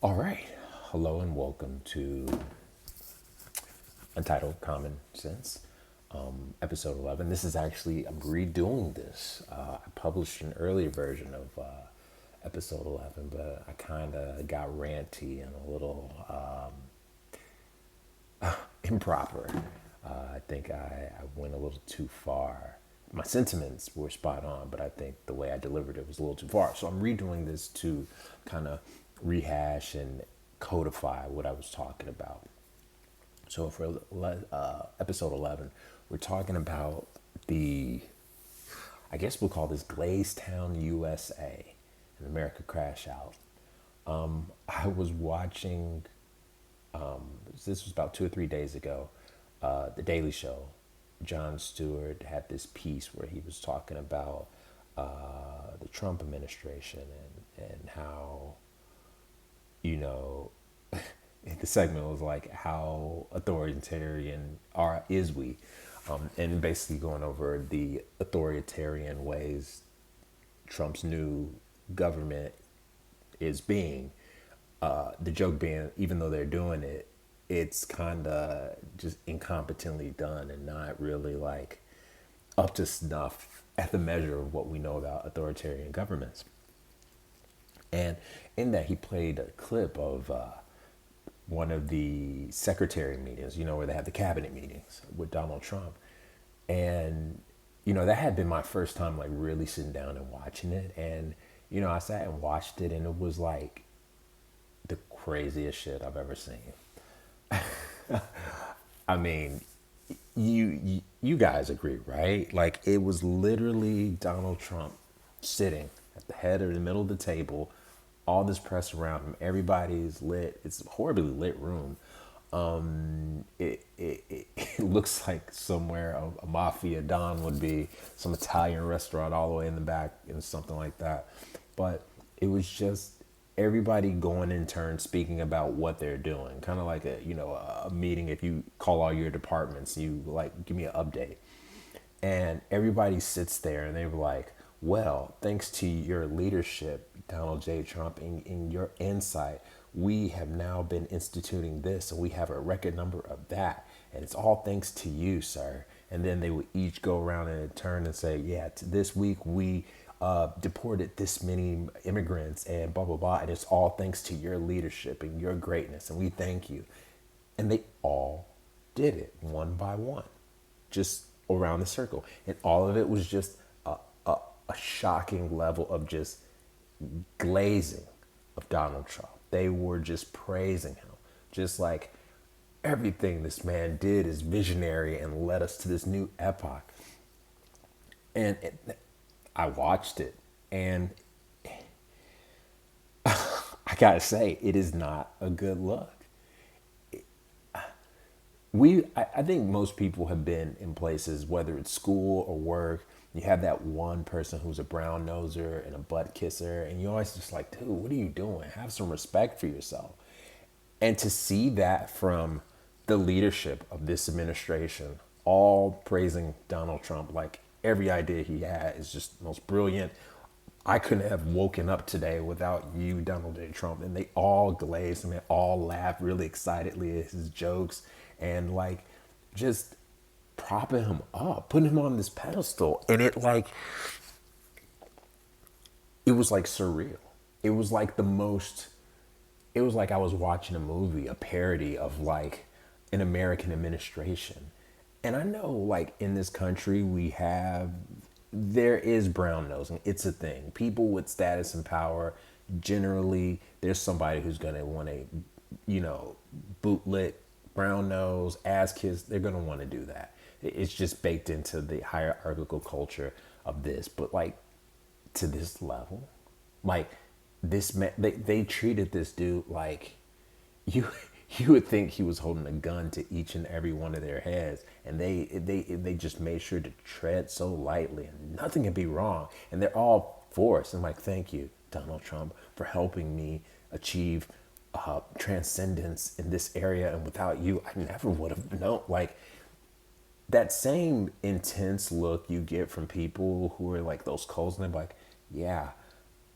All right. Hello and welcome to Untitled Common Sense, episode 11. This is actually, I'm redoing this. I published an earlier version of episode 11, but I kind of got ranty and a little improper. I think I went a little too far. My sentiments were spot on, but I think the way I delivered it was a little too far. So I'm redoing this to kind of rehash and codify what I was talking about. So for episode 11, we're talking about I guess we'll call this Glazetown, USA, in America Crashout. I was watching, this was about 2 or 3 days ago, The Daily Show. Jon Stewart had this piece where he was talking about the Trump administration and how, you know, the segment was like, how authoritarian is we? And basically going over the authoritarian ways Trump's new government is being. The joke being, even though they're doing it, it's kind of just incompetently done and not really like up to snuff at the measure of what we know about authoritarian governments. And in that, he played a clip of one of the secretary meetings, where they have the cabinet meetings with Donald Trump. And, that had been my first time like really sitting down and watching it. And, I sat and watched it and it was like the craziest shit I've ever seen. I mean, you guys agree, right? Like it was literally Donald Trump sitting at the head or the middle of the table, all this press around him, everybody's lit. It's a horribly lit room. It looks like somewhere a mafia don would be, some Italian restaurant all the way in the back and something like that. But it was just everybody going in turn speaking about what they're doing, kind of like a meeting. If you call all your departments, you like give me an update, and everybody sits there and they were like, well, thanks to your leadership, Donald J. Trump, in your insight, we have now been instituting this and we have a record number of that. And it's all thanks to you, sir. And then they would each go around in turn and say, yeah, this week we deported this many immigrants and blah, blah, blah. And it's all thanks to your leadership and your greatness. And we thank you. And they all did it one by one, just around the circle. And all of it was just a shocking level of just glazing of Donald Trump. They were just praising him, just like everything this man did is visionary and led us to this new epoch. And I watched it, and I gotta say, it is not a good look. I think most people have been in places, whether it's school or work. You have that one person who's a brown noser and a butt kisser, and you're always just like, dude, what are you doing? Have some respect for yourself. And to see that from the leadership of this administration, all praising Donald Trump, like every idea he had is just the most brilliant. I couldn't have woken up today without you, Donald J. Trump. And they all glazed and they all laughed really excitedly at his jokes and like just propping him up, putting him on this pedestal. And it was like surreal. It was like it was like I was watching a movie, a parody of like an American administration. And I know like in this country there is brown nosing. It's a thing. People with status and power, generally, there's somebody who's going to want to, bootlit, brown nose, ass kiss. They're going to want to do that. It's just baked into the hierarchical culture of this. But like to this level, like this man, they treated this dude like you. You would think he was holding a gun to each and every one of their heads, and they just made sure to tread so lightly, and nothing can be wrong. And they're all for us. And like, thank you, Donald Trump, for helping me achieve transcendence in this area. And without you, I never would have known. Like that same intense look you get from people who are like those codes, and they're like, yeah,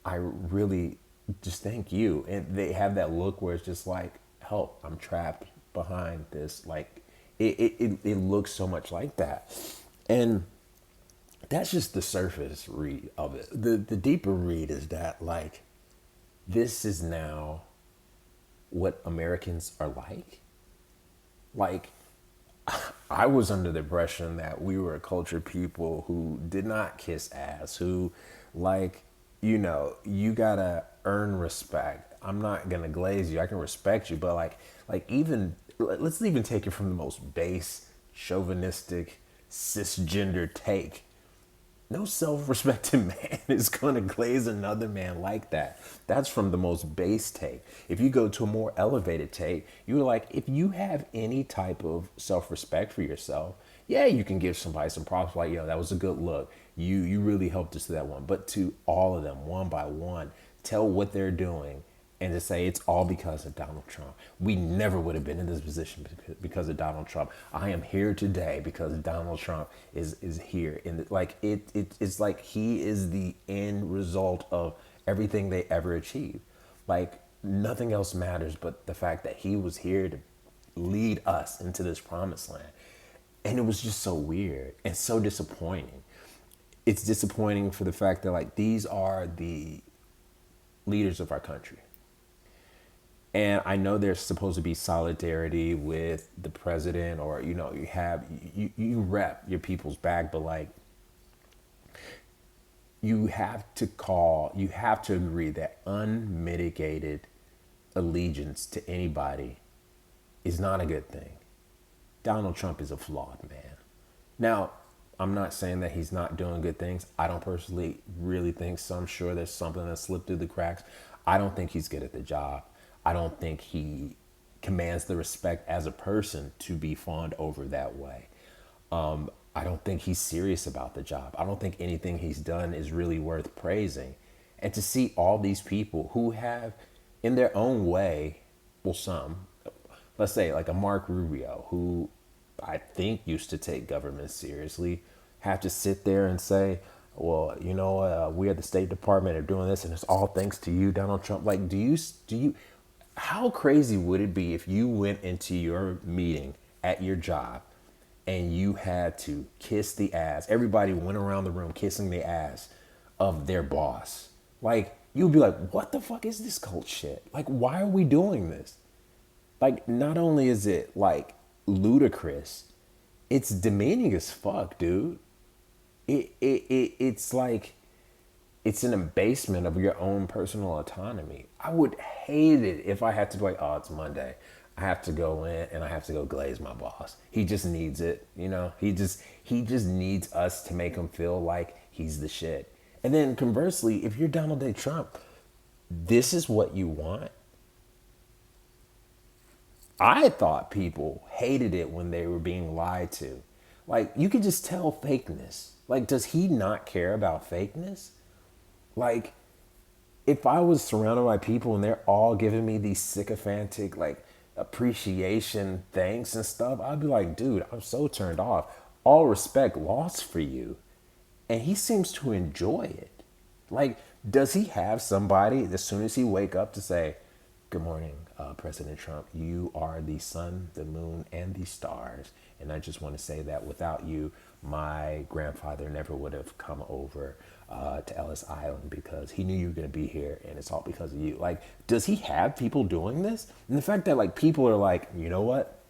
I really just thank you. And they have that look where it's just like, help, I'm trapped behind this. Like it looks so much like that. And that's just the surface read of it. The deeper read is that like this is now what Americans are like. Like I was under the impression that we were a culture people who did not kiss ass, who like, you gotta earn respect. I'm not gonna glaze you. I can respect you, but like even let's even take it from the most base, chauvinistic, cisgender take. No self-respecting man is going to glaze another man like that. That's from the most base take. If you go to a more elevated take, you're like, if you have any type of self-respect for yourself, yeah, you can give somebody some props like, yo, that was a good look. You really helped us to that one. But to all of them, one by one, tell what they're doing and to say it's all because of Donald Trump. We never would have been in this position because of Donald Trump. I am here today because Donald Trump is here. And like it's like he is the end result of everything they ever achieved. Like nothing else matters but the fact that he was here to lead us into this promised land. And it was just so weird and so disappointing. It's disappointing for the fact that like these are the leaders of our country. And I know there's supposed to be solidarity with the president, or you rep your people's back, but like you have to agree that unmitigated allegiance to anybody is not a good thing. Donald Trump is a flawed man. Now, I'm not saying that he's not doing good things. I don't personally really think so. I'm sure there's something that slipped through the cracks. I don't think he's good at the job. I don't think he commands the respect as a person to be fawned over that way. I don't think he's serious about the job. I don't think anything he's done is really worth praising. And to see all these people who have, in their own way, well, some, let's say like a Mark Rubio, who I think used to take government seriously, have to sit there and say, well, we at the State Department are doing this and it's all thanks to you, Donald Trump. Like, how crazy would it be if you went into your meeting at your job and you had to kiss the ass? Everybody went around the room kissing the ass of their boss. Like, you'd be like, what the fuck is this cult shit? Like, why are we doing this? Like, not only is it like ludicrous, it's demeaning as fuck, dude. It's like, it's an abasement of your own personal autonomy. I would hate it if I had to be like, oh, it's Monday. I have to go in and I have to go glaze my boss. He just needs it, He just needs us to make him feel like he's the shit. And then conversely, if you're Donald J. Trump, this is what you want. I thought people hated it when they were being lied to. Like, you could just tell fakeness. Like, does he not care about fakeness? Like, if I was surrounded by people and they're all giving me these sycophantic, like, appreciation thanks and stuff, I'd be like, dude, I'm so turned off. All respect lost for you. And he seems to enjoy it. Like, does he have somebody as soon as he wake up to say, good morning, President Trump, you are the sun, the moon, and the stars. And I just want to say that without you, my grandfather never would have come over to Ellis Island because he knew you were going to be here, and it's all because of you. Like, does he have people doing this? And the fact that, like, people are like, you know what?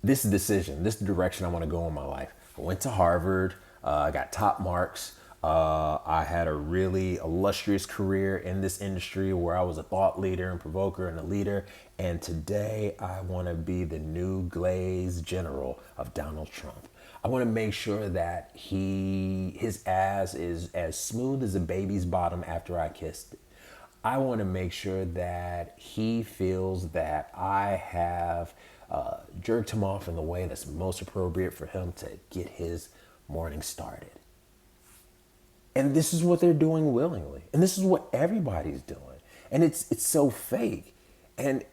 This is the decision. This is the direction I want to go in my life. I went to Harvard. I got top marks. I had a really illustrious career in this industry where I was a thought leader and provoker and a leader. And today I want to be the new glaze general of Donald Trump. I want to make sure that his ass is as smooth as a baby's bottom after I kissed it. I want to make sure that he feels that I have jerked him off in the way that's most appropriate for him to get his morning started. And this is what they're doing willingly. And this is what everybody's doing. And it's so fake. And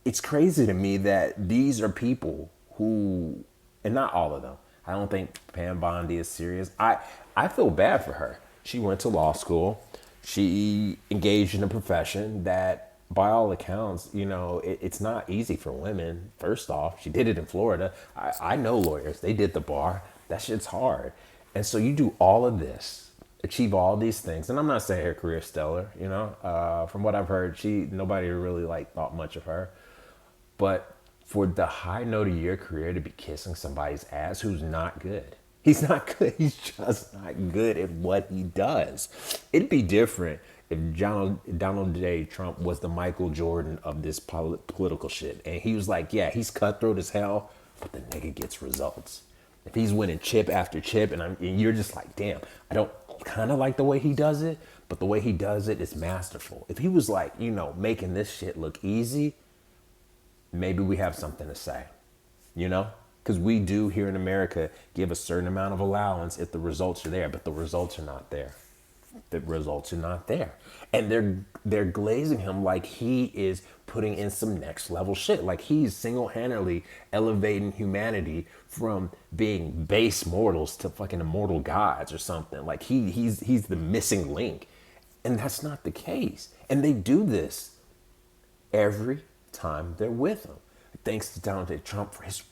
it's crazy to me that these are people who, and not all of them, I don't think Pam Bondi is serious. I feel bad for her. She went to law school. She engaged in a profession that, by all accounts, it's not easy for women. First off, she did it in Florida. I know lawyers, they did the bar. That shit's hard. And so you do all of this, achieve all these things. And I'm not saying her career's stellar, from what I've heard, nobody really like thought much of her. But for the high note of your career to be kissing somebody's ass who's not good. He's not good. He's just not good at what he does. It'd be different if Donald J. Trump was the Michael Jordan of this political shit. And he was like, yeah, he's cutthroat as hell, but the nigga gets results. If he's winning chip after chip and you're just like, damn, I don't kind of like the way he does it, but the way he does it is masterful. If he was like, making this shit look easy, maybe we have something to say, Because we do here in America give a certain amount of allowance if the results are there, but the results are not there. The results are not there. And they're glazing him like he is putting in some next level shit. Like he's single-handedly elevating humanity from being base mortals to fucking immortal gods or something. Like he's the missing link. And that's not the case. And they do this every time they're with him. Thanks to Donald J. Trump for his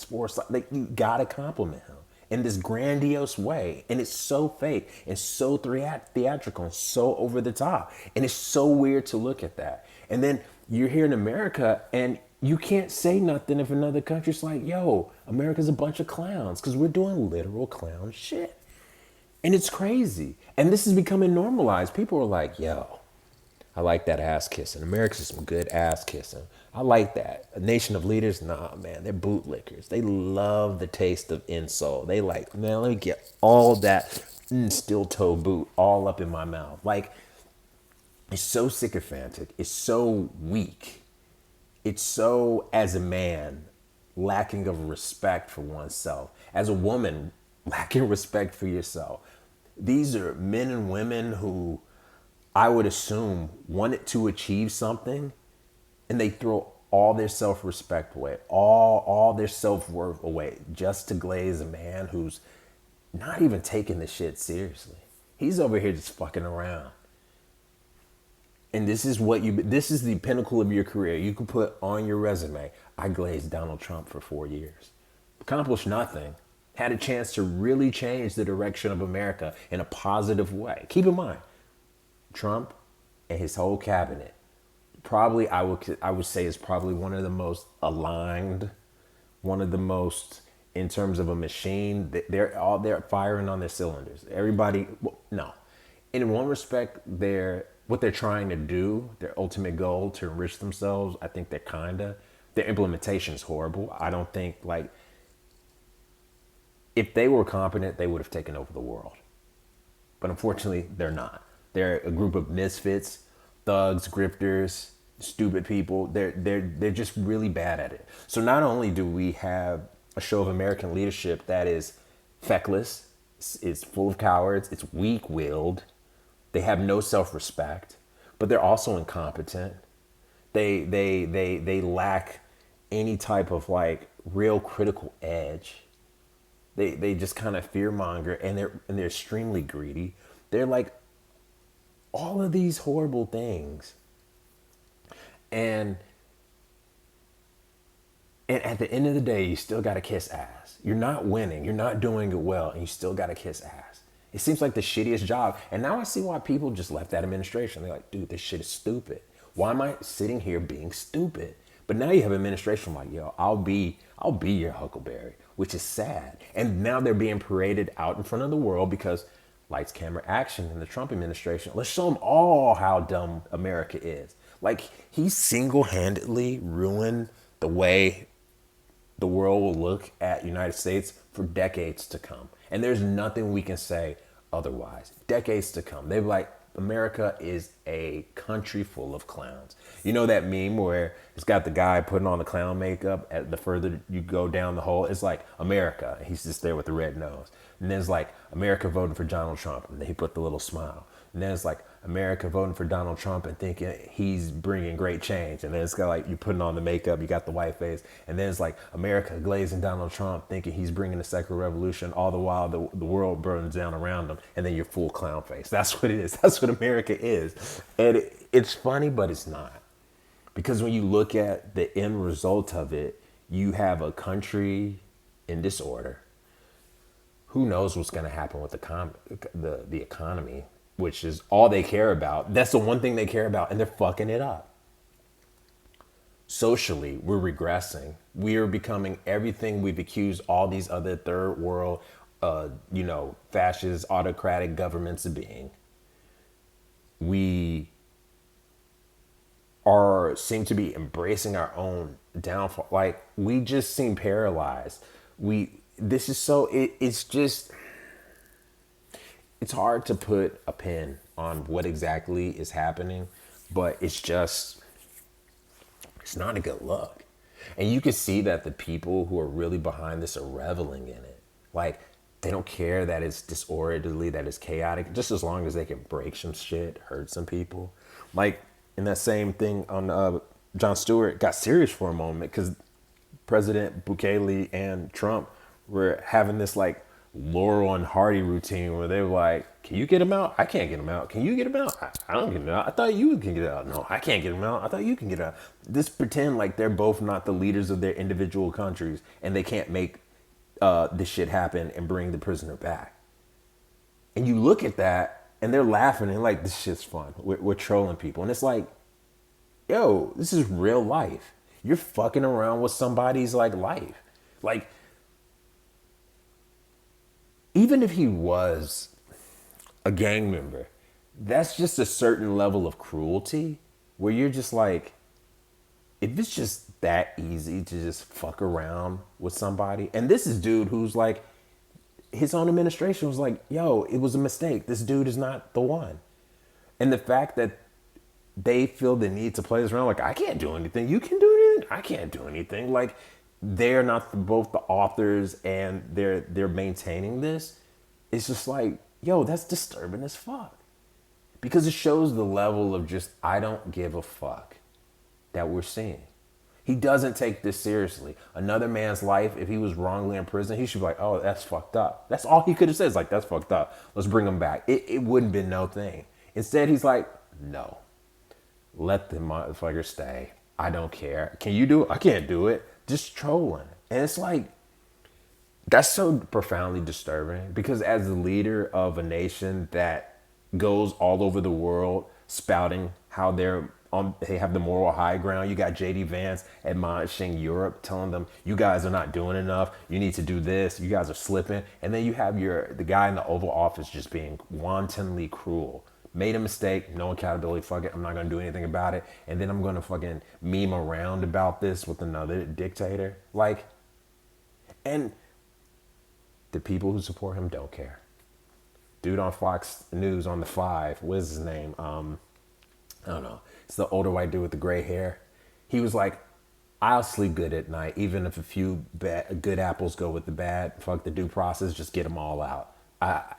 foresight. Like, you gotta compliment him in this grandiose way. And it's so fake and so theatrical and so over the top. And it's so weird to look at that. And then you're here in America and you can't say nothing if another country's like, yo, America's a bunch of clowns, because we're doing literal clown shit. And it's crazy. And this is becoming normalized. People are like, yo, I like that ass kissing. America's some good ass kissing. I like that. A nation of leaders, nah, man, they're bootlickers. They love the taste of insult. They like, man, let me get all that steel toe boot all up in my mouth. Like, it's so sycophantic. It's so weak. It's so, as a man, lacking of respect for oneself. As a woman, lacking respect for yourself. These are men and women who I would assume wanted to achieve something, and they throw all their self-respect away, all their self-worth away, just to glaze a man who's not even taking the shit seriously. He's over here just fucking around. And this is the pinnacle of your career. You can put on your resume, I glazed Donald Trump for 4 years. Accomplished nothing. Had a chance to really change the direction of America in a positive way. Keep in mind, Trump and his whole cabinet, probably I would say is probably one of the most aligned, one of the most, in terms of a machine, they're firing on their cylinders. Everybody, no. In one respect, what they're trying to do, their ultimate goal to enrich themselves, I think their implementation is horrible. I don't think, like, if they were competent, they would have taken over the world. But unfortunately, they're not. They're a group of misfits, thugs, grifters, stupid people. They're just really bad at it. So not only do we have a show of American leadership that is feckless, it's full of cowards, it's weak-willed, they have no self-respect, but they're also incompetent. They lack any type of like real critical edge. They just kind of fearmonger, and they're extremely greedy. They're like all of these horrible things. And at the end of the day, you still got to kiss ass. You're not winning. You're not doing it well, and you still got to kiss ass. It seems like the shittiest job. And now I see why people just left that administration. They're like, dude, this shit is stupid. Why am I sitting here being stupid? But now you have administration like, yo, I'll be your Huckleberry, which is sad. And now they're being paraded out in front of the world because lights, camera, action in the Trump administration. Let's show them all how dumb America is. Like, he single-handedly ruined the way the world will look at United States for decades to come. And there's nothing we can say otherwise. Decades to come. They're like, America is a country full of clowns. You know that meme where it's got the guy putting on the clown makeup, at the further you go down the hole, it's like America. He's just there with the red nose. And then it's like America voting for Donald Trump, and he put the little smile. And then it's like America voting for Donald Trump and thinking he's bringing great change. And then it's got like you putting on the makeup, you got the white face. And then it's like America glazing Donald Trump thinking he's bringing the secular revolution. All the while the world burns down around him. And then you're full clown face. That's what it is. That's what America is. And it's funny, but it's not. Because when you look at the end result of it, you have a country in disorder. Who knows what's going to happen with the economy, which is all they care about. That's the one thing they care about, and they're fucking it up. Socially, we're regressing. We are becoming everything we've accused all these other third world, fascist, autocratic governments of being. We seem to be embracing our own downfall. Like, we just seem paralyzed. It's hard to put a pin on what exactly is happening, but it's not a good look. And you can see that the people who are really behind this are reveling in it. Like, they don't care that it's disorderly, that it's chaotic, just as long as they can break some shit, hurt some people. Like, in that same thing on Jon Stewart got serious for a moment because President Bukele and Trump were having this like Laurel and Hardy routine where they were like, can you get him out? I can't get him out. Can you get him out? I don't get him out. I thought you can get out. No, I can't get him out. I thought you can get out. Just pretend like they're both not the leaders of their individual countries and they can't make this shit happen and bring the prisoner back. And you look at that and they're laughing and like, this shit's fun. We're trolling people. And it's like, yo, this is real life. You're fucking around with somebody's like life. Like, even if he was a gang member, that's just a certain level of cruelty where you're just like, if it's just that easy to just fuck around with somebody. And this is dude who's like, his own administration was like, yo, it was a mistake. This dude is not the one. And the fact that they feel the need to play this around, like, I can't do anything. You can do anything. I can't do anything. Like, they're not both the authors and they're maintaining this. It's just like, yo, that's disturbing as fuck. Because it shows the level of just, I don't give a fuck that we're seeing. He doesn't take this seriously. Another man's life, if he was wrongly in prison, he should be like, oh, that's fucked up. That's all he could have said is like, that's fucked up. Let's bring him back. It wouldn't have been no thing. Instead, he's like, no. Let the motherfucker stay. I don't care. Can you do it? I can't do it. Just trolling. And it's like, that's so profoundly disturbing because as the leader of a nation that goes all over the world spouting how they have the moral high ground. You got JD Vance admonishing Europe, telling them, you guys are not doing enough. You need to do this. You guys are slipping. And then you have the guy in the Oval Office just being wantonly cruel. Made a mistake, no accountability, fuck it, I'm not gonna do anything about it. And then I'm gonna fucking meme around about this with another dictator. Like, and the people who support him don't care. Dude on Fox News on the 5, what is his name? I don't know. It's the older white dude with the gray hair. He was like, I'll sleep good at night, even if a few good apples go with the bad. Fuck the due process, just get them all out.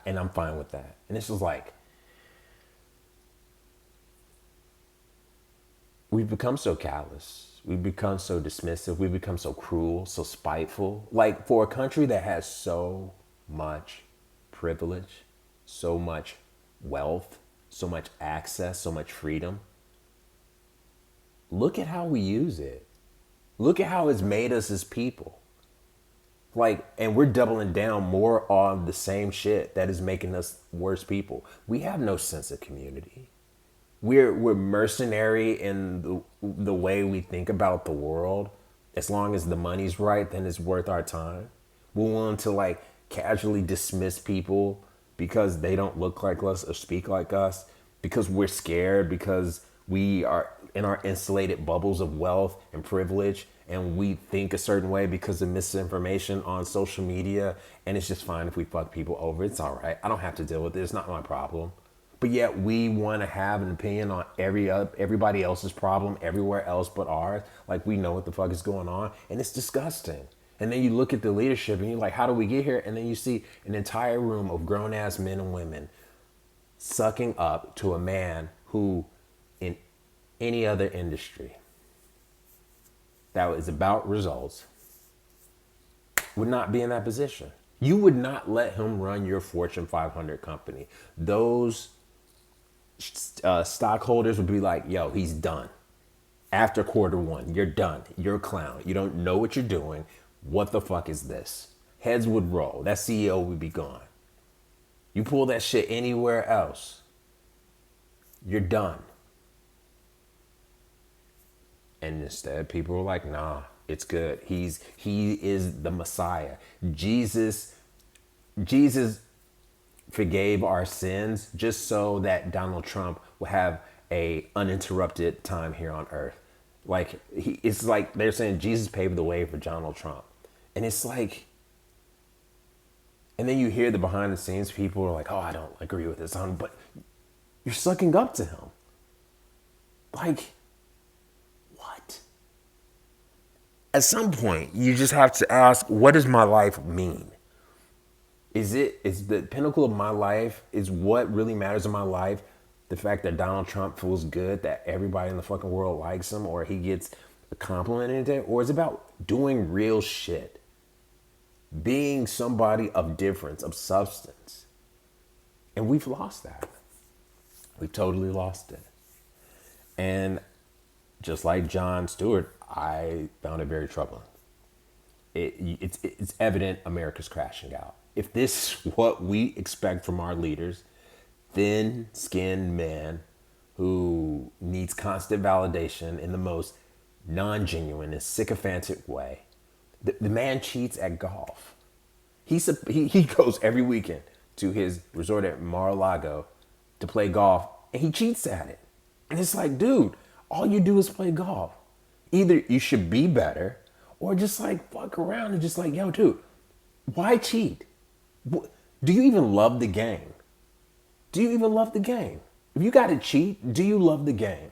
And I'm fine with that. And it's just like, we've become so callous. We've become so dismissive. We've become so cruel, so spiteful. Like, for a country that has so much privilege, so much wealth, so much access, so much freedom, look at how we use it. Look at how it's made us as people. Like, and we're doubling down more on the same shit that is making us worse people. We have no sense of community. We're mercenary in the way we think about the world. As long as the money's right, then it's worth our time. We're willing to like casually dismiss people because they don't look like us or speak like us, because we're scared, because we are in our insulated bubbles of wealth and privilege, and we think a certain way because of misinformation on social media, and it's just fine if we fuck people over. It's all right. I don't have to deal with it. It's not my problem. But yet we want to have an opinion on everybody else's problem everywhere else but ours. Like, we know what the fuck is going on, and it's disgusting. And then you look at the leadership and you're like, how do we get here? And then you see an entire room of grown ass men and women sucking up to a man who, in any other industry that is about results, would not be in that position. You would not let him run your Fortune 500 company. Those stockholders would be like, yo, he's done. After quarter 1, you're done. You're a clown. You don't know what you're doing. What the fuck is this? Heads would roll. That CEO would be gone. You pull that shit anywhere else, you're done. And instead, people were like, nah, it's good. He is the Messiah. Jesus forgave our sins just so that Donald Trump will have a uninterrupted time here on earth. Like it's like they're saying Jesus paved the way for Donald Trump. And it's like, and then you hear the behind the scenes people are like, oh, I don't agree with this, but you're sucking up to him. Like, what? At some point, you just have to ask, what does my life mean? Is the pinnacle of my life, is what really matters in my life the fact that Donald Trump feels good, that everybody in the fucking world likes him, or he gets a compliment in it? Or is it about doing real shit? Being somebody of difference, of substance. And we've lost that. We've totally lost it. And just like Jon Stewart, I found it very troubling. It's evident America's crashing out. If this is what we expect from our leaders, thin-skinned men who needs constant validation in the most non-genuine and sycophantic way. The man cheats at golf. He goes every weekend to his resort at Mar-a-Lago to play golf, and he cheats at it. And it's like, dude, all you do is play golf. Either you should be better, or just like fuck around and just like, yo, dude, why cheat? Do you even love the game? Do you even love the game? If you got to cheat, do you love the game?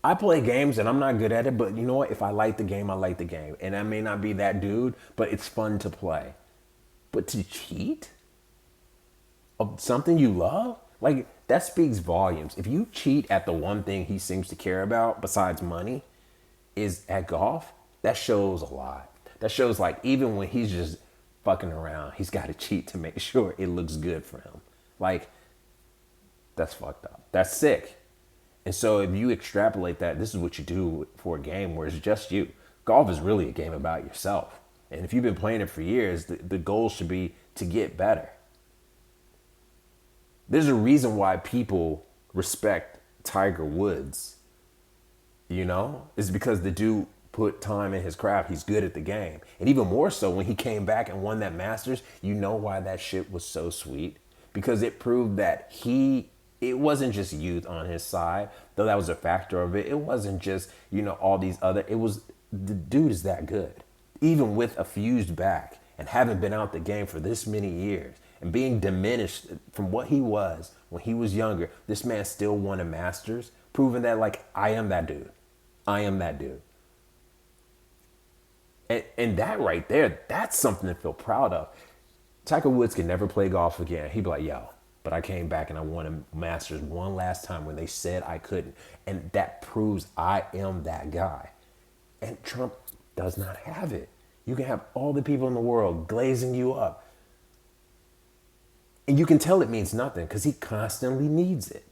I play games and I'm not good at it, but you know what? If I like the game, I like the game. And I may not be that dude, but it's fun to play. But to cheat of something you love? Like, that speaks volumes. If you cheat at the one thing he seems to care about besides money is at golf, that shows a lot. That shows like even when he's just fucking around, he's got to cheat to make sure it looks good for him. Like, that's fucked up. That's sick. And so if you extrapolate that, this is what you do for a game where it's just you. Golf is really a game about yourself. And if you've been playing it for years, the goal should be to get better. There's a reason why people respect Tiger Woods. You know? It's because the dude put time in his craft. He's good at the game. And even more so when he came back and won that Masters, you know why that shit was so sweet? Because it proved that it wasn't just youth on his side, though that was a factor of it. It wasn't just, all these other, it was, the dude is that good. Even with a fused back and having been out the game for this many years and being diminished from what he was when he was younger, this man still won a Masters, proving that like, I am that dude. I am that dude. And that right there, that's something to feel proud of. Tiger Woods can never play golf again. He'd be like, yo, but I came back and I won a Masters one last time when they said I couldn't. And that proves I am that guy. And Trump does not have it. You can have all the people in the world glazing you up. And you can tell it means nothing because he constantly needs it.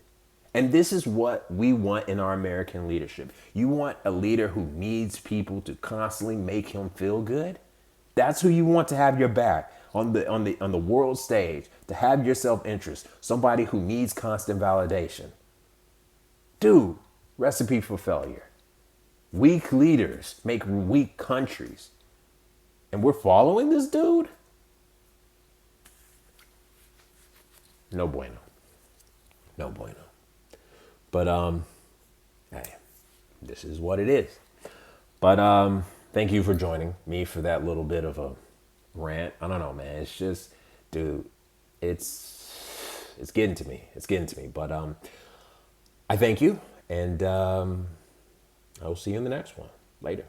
And this is what we want in our American leadership. You want a leader who needs people to constantly make him feel good? That's who you want to have your back on the world stage, to have your self-interest, somebody who needs constant validation. Dude, recipe for failure. Weak leaders make weak countries. And we're following this dude? No bueno. No bueno. But hey, this is what it is. But thank you for joining me for that little bit of a rant. I don't know, man. It's just, dude, it's getting to me. It's getting to me. But I thank you, and I will see you in the next one. Later.